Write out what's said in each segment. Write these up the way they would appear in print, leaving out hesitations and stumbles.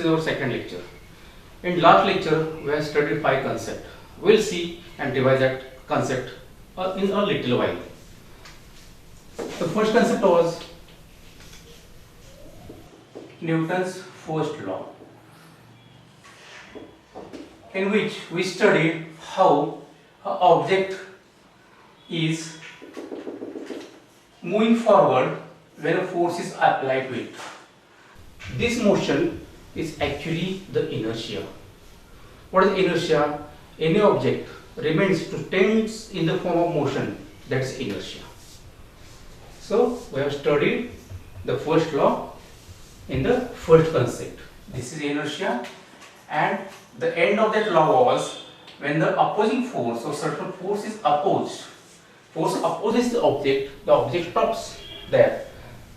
is our second lecture. In last lecture, we have studied 5 concepts. We'll see and revise that concept in a little while. The first concept was Newton's first law, in which we studied how an object is moving forward when a force is applied to it. This motion is actually the inertia. What is inertia? Any object remains to tends in the form of motion, that's inertia. So we have studied the first law in the first concept. This is inertia, and the end of that law was when the opposing force or certain force is opposed. Force opposes the object stops there.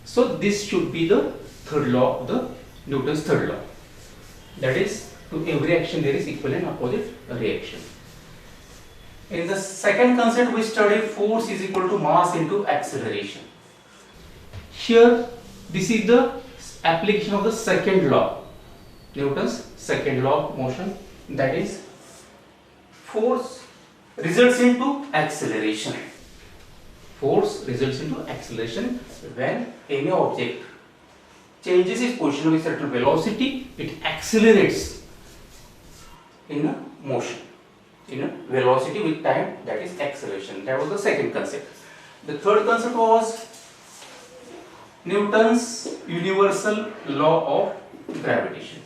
So this should be the third law of the Newton's third law. That is, to every action there is equal and opposite reaction. In the second concept we studied force is equal to mass into acceleration. Here this is the application of the second law, Newton's second law of motion, that is force results into acceleration. Force results into acceleration when any object changes its position with certain velocity, it accelerates in a motion, in a velocity with time, that is acceleration. That was the second concept. The third concept was Newton's universal law of gravitation,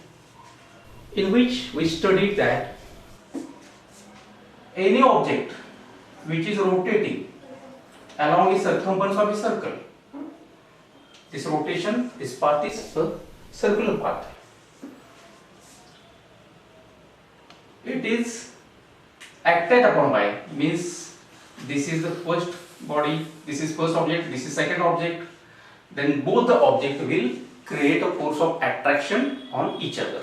in which we studied that any object which is rotating along the circumference of a circle, this rotation, this path is a circular path. It is acted upon by, means this is the first body, this is first object, this is second object, then both the object will create a force of attraction on each other,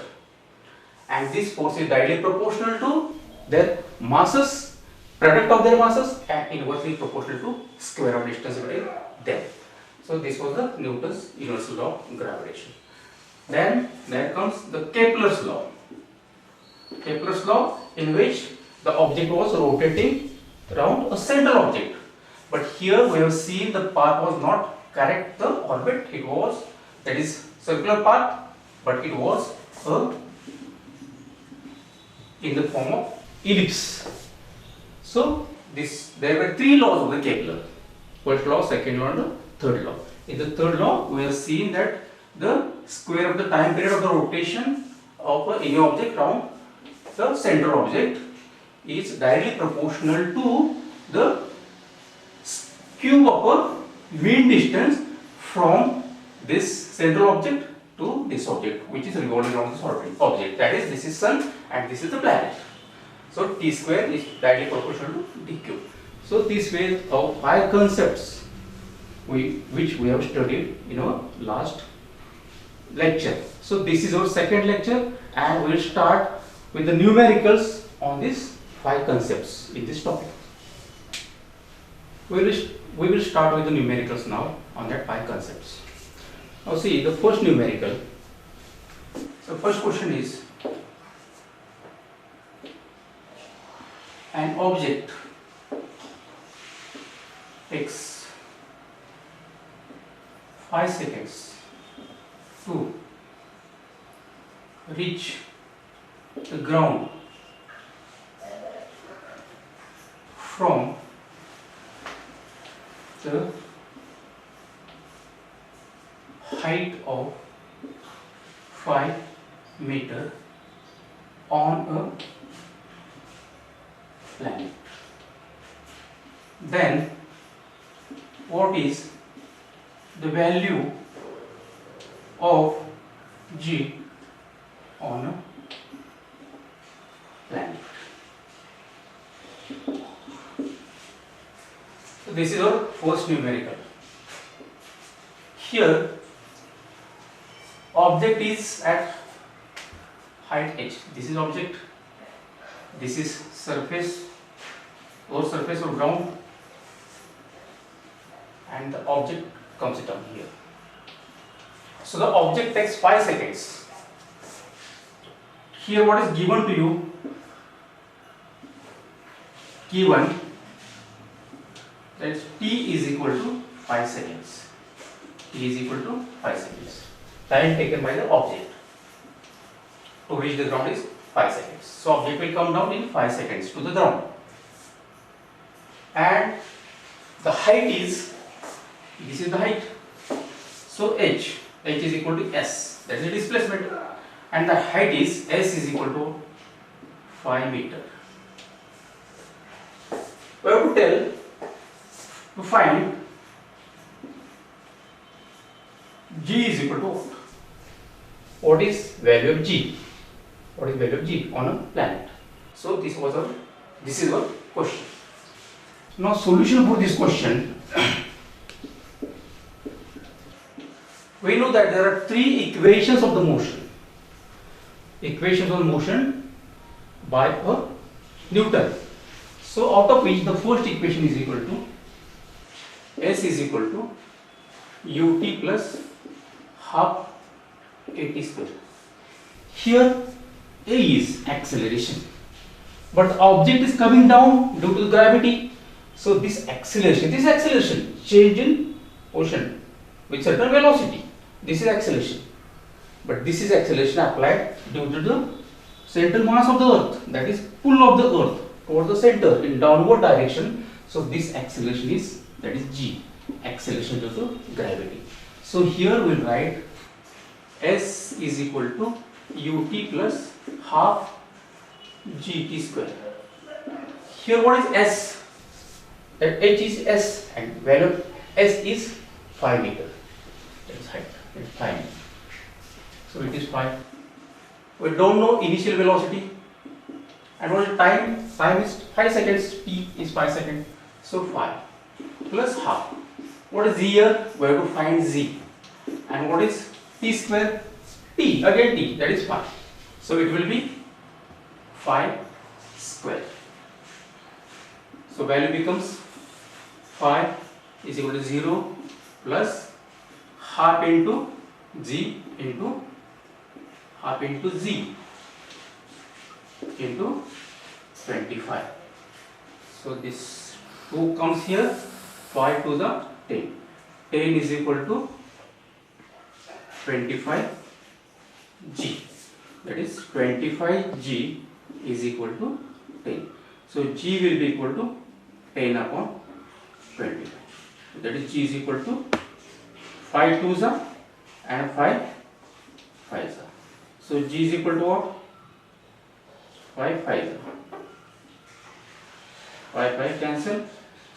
and this force is directly proportional to their masses, product of their masses, and inversely proportional to square of distance between them. So this was the Newton's universal law of gravitation. Then there comes the Kepler's law. Kepler's law, in which the object was rotating around a central object, but here we have seen the path was not correct the orbit, it was, that is circular path, but it was in the form of ellipse. So there were 3 laws of the Kepler: first law, second law, and the third law. In the third law we have seen that the square of the time period of the rotation of any object around the central object is directly proportional to the cube of a mean distance from this central object to this object, which is revolving around this object. That is, this is sun and this is the planet. So t square is directly proportional to d cube. So these were our 5 concepts which we have studied in our last lecture. So this is our second lecture, and we will start with the numericals on these 5 concepts in this topic. We will start with the numericals now on that 5 concepts. Now see the first numerical. So first question is, an object takes 5 seconds to reach the ground from the height of 5 meters on a planet. Then what is the value of g on a planet? So this is our first numerical. Here object is at height h. This is object, this is surface or ground, and the object comes down here. So the object takes 5 seconds Here what is given to you? Given that t is equal to 5 seconds. T is equal to 5 seconds. Time taken by the object to reach the ground is 5 seconds. So object will come down in 5 seconds to the ground. And the height is, this is the height. So h is equal to s. That is the displacement. And the height is s is equal to 5 meter. We have to find g is equal to what is value of g? What is value of g on a planet? So this is our question. Now solution for this question. We know that there are three equations of the motion. Equations of motion by a Newton. So out of which the first equation is equal to s is equal to ut plus half at square. Here a is acceleration, but the object is coming down due to the gravity. So this acceleration, change in motion with certain velocity. This is acceleration, but this is acceleration applied due to the central mass of the earth, that is pull of the earth towards the center in downward direction. So this acceleration is, that is g, acceleration due to gravity. So here we will write s is equal to ut plus half gt square. Here what is s? That h is s and value of s is 5 meter. That is height. It's 5 meter. So it is 5. We don't know initial velocity. And what is time? Time is 5 seconds. T is 5 seconds. So 5 plus half. What is z here? We have to find z. And what is t square? T, again t, that is 5. So it will be 5 square. So value becomes 5 is equal to 0 plus half into g into half into z into 25. So this 2 comes here, 5 to the 10. 10 is equal to 25 g. That is 25 g is equal to 10. So g will be equal to 10 upon 25. That is g is equal to 5 2s and 5 5s. So g is equal to what? 5 5. 5 5 cancel.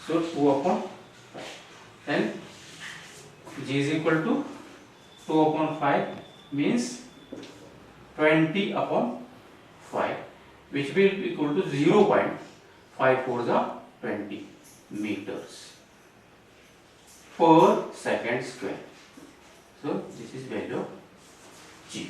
So 2 upon 5. Then g is equal to 2 upon 5 means 20 upon 5, which will be equal to 0.54 the 20 meters per second square. So this is value of g.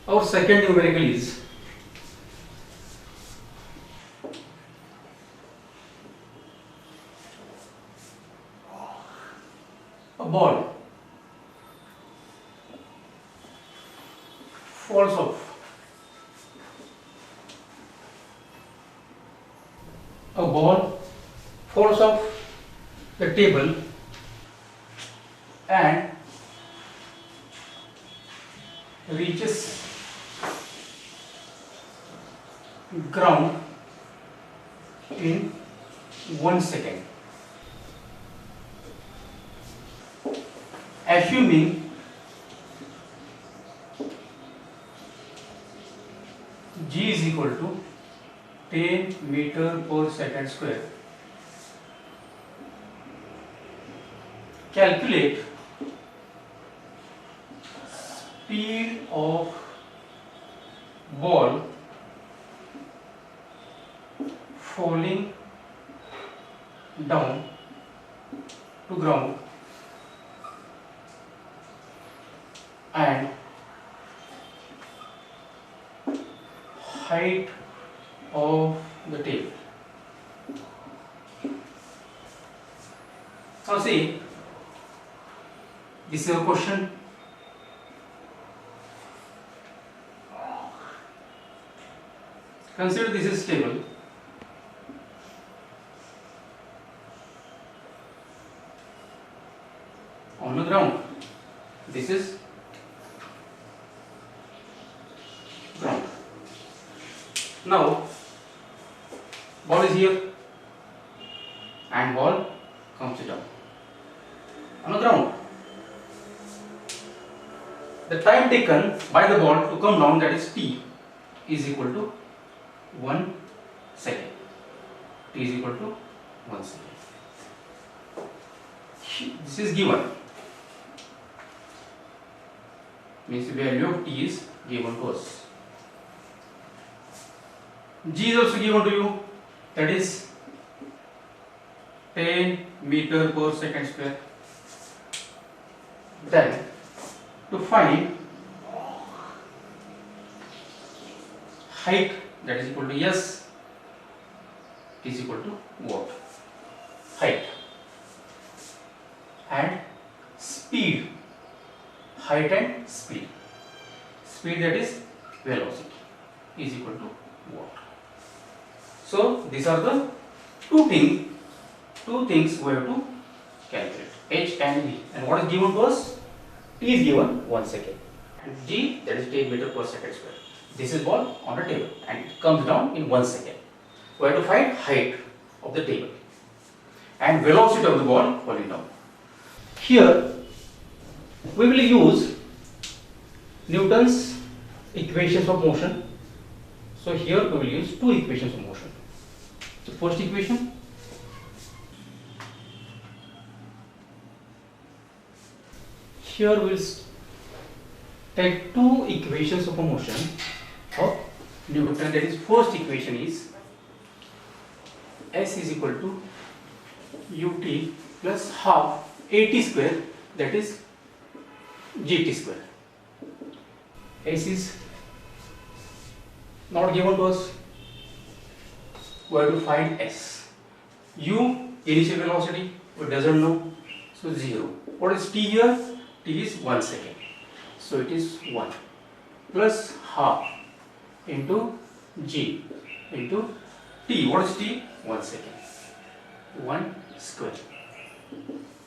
Our second numerical is a ball falls off the table and reaches ground in 1 second. Assuming g is equal to 10 meter per second square. Calculate speed of ball falling down to ground and height of the table. Now see, this is a question. Consider this is table. On the ground. This is ground. Now, ball is here and ball comes down on the ground. The time taken by the ball to come down, that is t, is equal to 1 second. T is equal to 1 second. This is given. Means the value of t is given to us. G is also given to you, that is 10 meter per second square. Then to find height, that is equal to S, is equal to what? Height. And speed, height and speed. Speed, that is velocity, is equal to what? So these are the two things we have to calculate, H and V. And what is given to us? T is given 1 second. And G, that is 10 meter per second square. This is ball on the table and it comes down in 1 second. We have to find height of the table and velocity of the ball falling down. Here we will use Newton's equations of motion. So here we will use two equations of motion. The first equation, here we will take two equations of motion of Newton. That is, first equation is S is equal to ut plus half at square, that is gt square. S is not given to us. We have to find S. U, initial velocity, we doesn't know, so 0. What is t here? T is 1 second, so it is 1 plus half into g into t. What is t? 1 second. 1 square.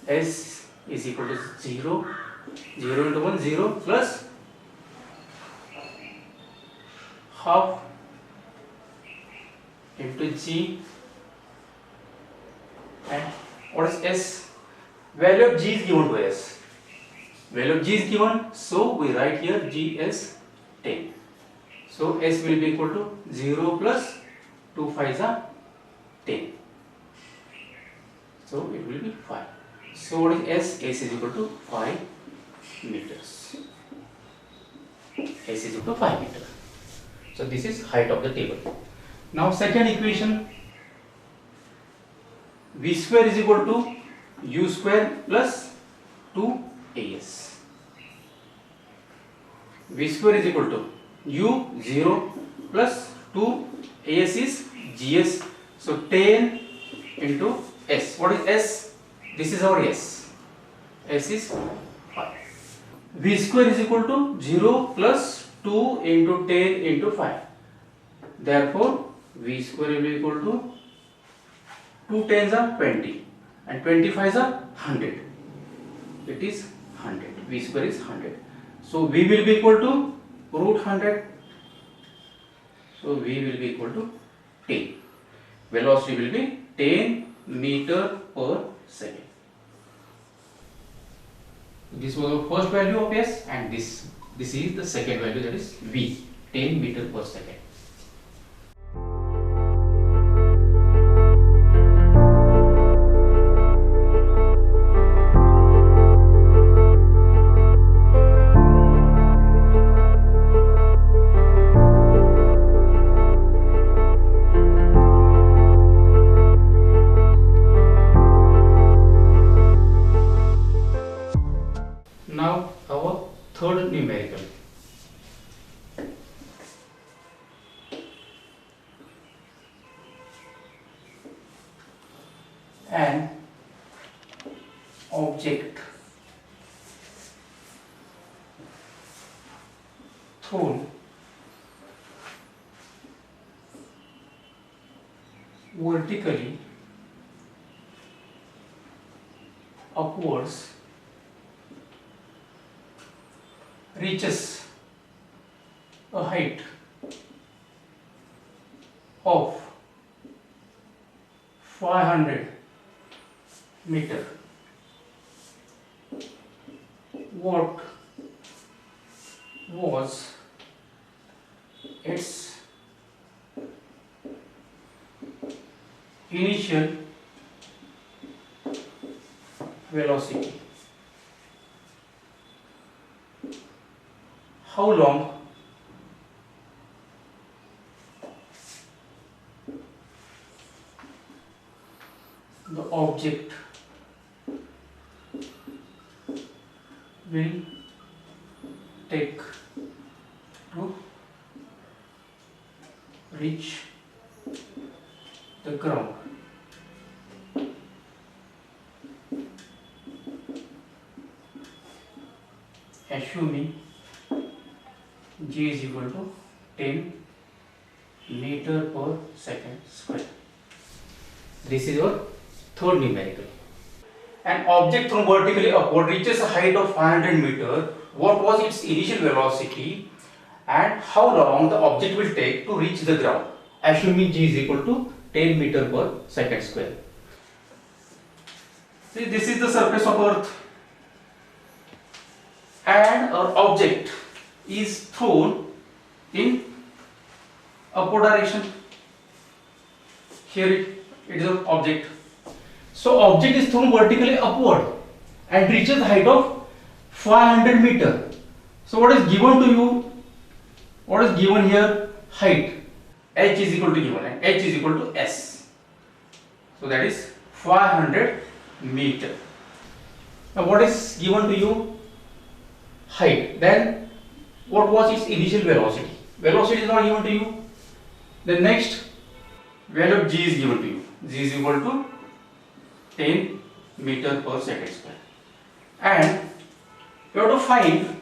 S is equal to 0. 0 into 1, 0 plus half into g, and what is S? Value of g is given to S. Value of g is given, so we write here g as 10. So S will be equal to 0 plus 2 5s are 10. So it will be 5. So what is S? S is equal to 5 meters. S is equal to 5 meters. So this is height of the table. Now second equation, V square is equal to U square plus 2AS. V square is equal to U 0 plus 2AS is GS. So 10 into S. What is S? This is our S. S is 5. V square is equal to 0 plus 2 into 10 into 5. Therefore, V square will be equal to 2 10s are 20 and 25s are 100. It is 100. V square is 100. So V will be equal to root 100. So V will be equal to 10. Velocity will be 10 meter per second. This was our first value of S, and this is the second value, that is V, 10 meter per second. an object thrown vertically upwards reaches a height of 500 meter. What was its initial velocity? How long the object will take to reach the ground? Assuming g is equal to 10 meter per second square. This is your third numerical. An object thrown vertically upward reaches a height of 500 meter. What was its initial velocity and how long the object will take to reach the ground? Assuming g is equal to 10 meter per second square. See, this is the surface of Earth, and our object is thrown in upward direction. Here it is an object. So object is thrown vertically upward and reaches the height of 500 meter. So what is given to you? What is given here? Height. H is equal to given, and H is equal to S. So that is 500 meter. Now what is given to you? Height. Then what was its initial velocity? Velocity is not given to you. The next value of g is given to you. G is equal to 10 meter per second square. And you have to find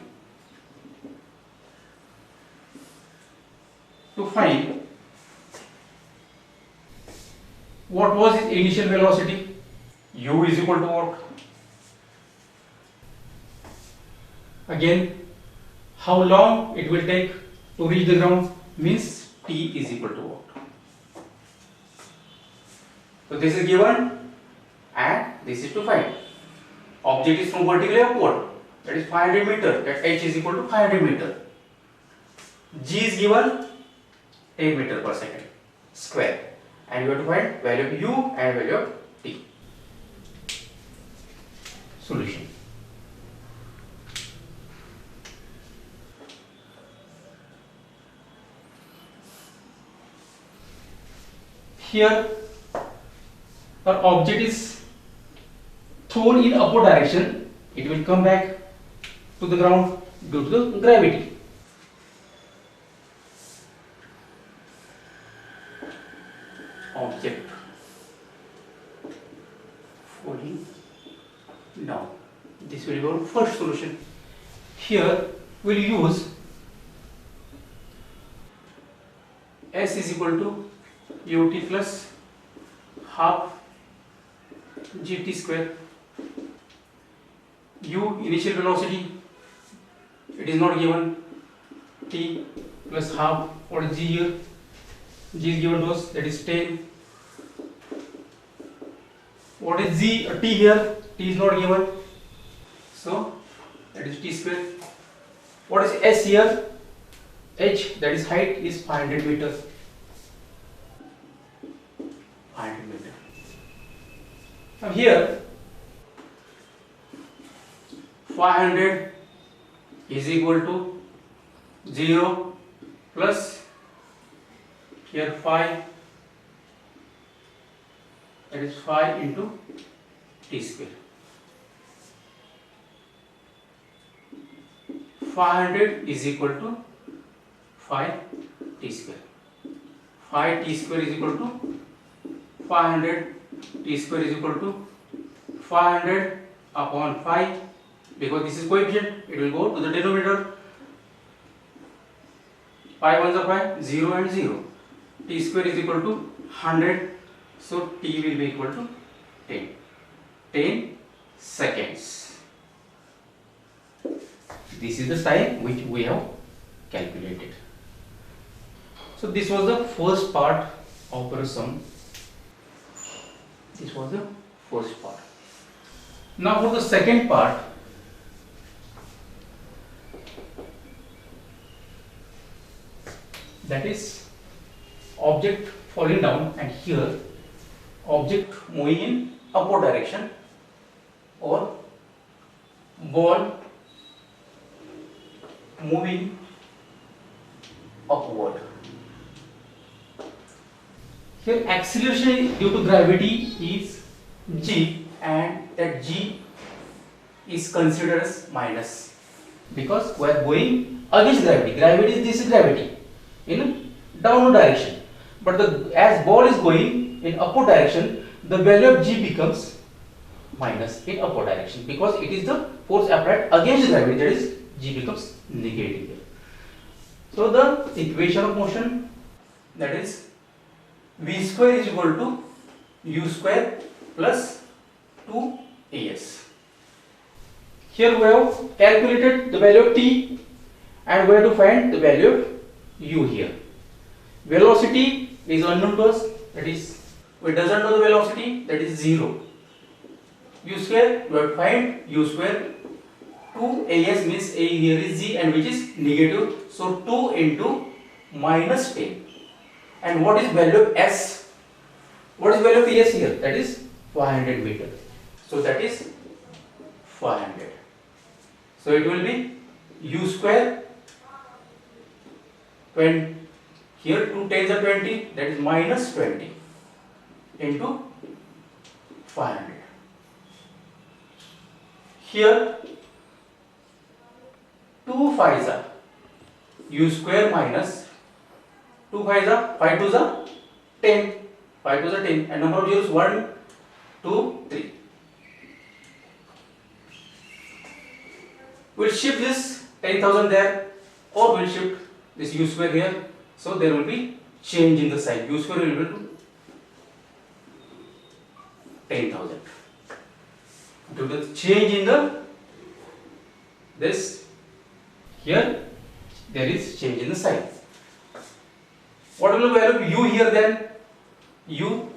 what was its initial velocity. U is equal to what? Again, how long it will take to reach the ground means t is equal to what? So this is given and this is to find. Object is from vertically upward, that is 500 meter, that h is equal to 500 meter. G is given 10 meter per second square, and you have to find value of u and value of t. Solution. Here our object is thrown in upward direction, it will come back to the ground due to the gravity. Object falling down. This will be our first solution. Here we will use S is equal to ut plus half gt square. U initial velocity, it is not given. T plus half. What is g here? G is given to us, that is 10. What is g? T here? T is not given, so that is t square. What is s here? H, that is height, is 500 meters. 500 meters. Now here 500 is equal to 0 plus here 5, that is 5 into t square. 500 is equal to 5 t square. 5 t square is equal to 500 t square is equal to 500 upon 5, because this is coefficient, it will go to the denominator. 5 ones are 5, 0 and 0. T square is equal to 100, so t will be equal to 10 seconds. This is the time which we have calculated. So this was the first part of our sum. This was the first part. Now for the second part, that is object falling down, and here object moving in upward direction, or ball moving upward. Here acceleration due to gravity is g, and that g is considered as minus, because we are going against gravity. Gravity is, this is gravity in downward direction, but as ball is going in upward direction, the value of g becomes minus in upward direction, because it is the force applied against gravity, that is g becomes negative here. So the equation of motion, that is v square is equal to u square plus 2as. Here we have calculated the value of t, and we have to find the value of u here. Velocity is unknown to us, that is we doesn't know the velocity, that is 0. U square, we have to find u square. 2as means a here is g, and which is negative, so 2 into minus 10. And what is value of s? What is value of s here? That is 500 meter. So that is 500. So it will be u square, when here 2 tens are 20, that is minus 20 into 500. Here 2 5s are u square minus 2 5s are 5 2s are 10, 5 2s are 10, and number of zeros 1 2 3. We'll shift this 10,000 there, or we'll shift this u square here, so there will be change in the sign. U square will be equal to 10,000 due to the change in the this. Here there is change in the sign. What will the value of u here then? U,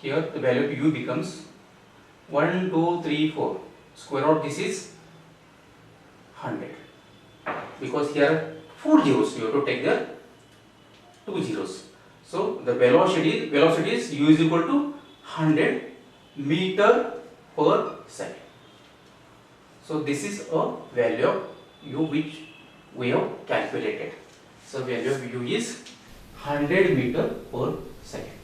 here the value of u becomes 1 2 3 4, square root this is 100, because here are 4 zeros, you have to take the 2 zeros. So the velocity is u is equal to 100 meter per second. So this is a value of u which we have calculated. So value of u is 100 meter per second.